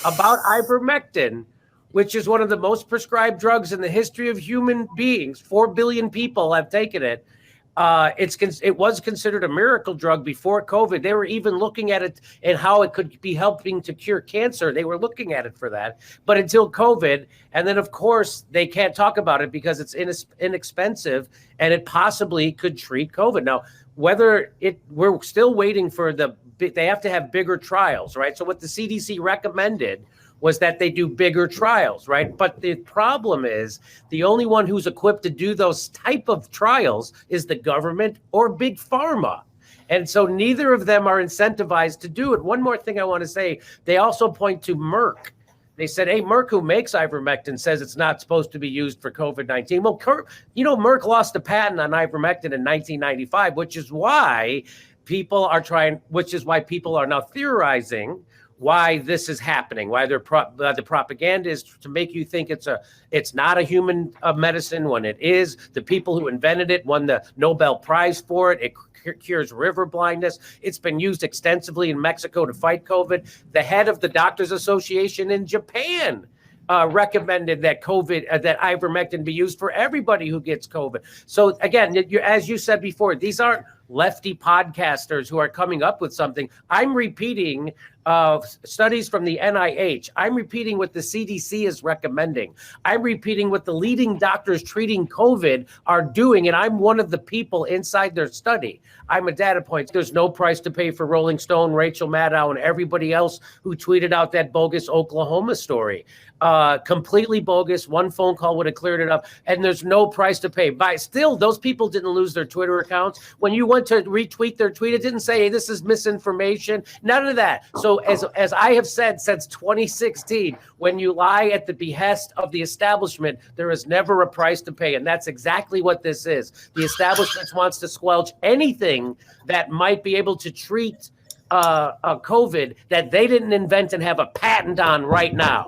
about ivermectin, which is one of the most prescribed drugs in the history of human beings. 4 billion people have taken it. It was considered a miracle drug before COVID. They were even looking at it and how it could be helping to cure cancer. They were looking at it for that. But until COVID, and then of course they can't talk about it because it's inexpensive and it possibly could treat COVID. Now, we're still waiting for they have to have bigger trials, right? So what the CDC recommended was that they do bigger trials, right? But the problem is the only one who's equipped to do those type of trials is the government or big pharma. And so neither of them are incentivized to do it. One more thing I want to say, they also point to Merck. They said, hey, Merck, who makes ivermectin, says it's not supposed to be used for COVID-19. Well, Merck lost a patent on ivermectin in 1995, which is why people are now theorizing why this is happening, why the propaganda is to make you think it's not a human medicine when it is. The people who invented it won the Nobel Prize for it. It cures river blindness. It's been used extensively in Mexico to fight COVID. The head of the Doctors Association in Japan recommended that that ivermectin be used for everybody who gets COVID. So again, as you said before, these aren't lefty podcasters who are coming up with something. I'm repeating studies from the NIH. I'm repeating what the CDC is recommending. I'm repeating what the leading doctors treating COVID are doing, and I'm one of the people inside their study. I'm a data point. There's no price to pay for Rolling Stone, Rachel Maddow, and everybody else who tweeted out that bogus Oklahoma story. Completely bogus. One phone call would have cleared it up, and there's no price to pay. Still, those people didn't lose their Twitter accounts. When you went to retweet their tweet, it didn't say, hey, this is misinformation. None of that. So as I have said since 2016, when you lie at the behest of the establishment, there is never a price to pay. And that's exactly what this is. The establishment wants to squelch anything that might be able to treat COVID that they didn't invent and have a patent on right now.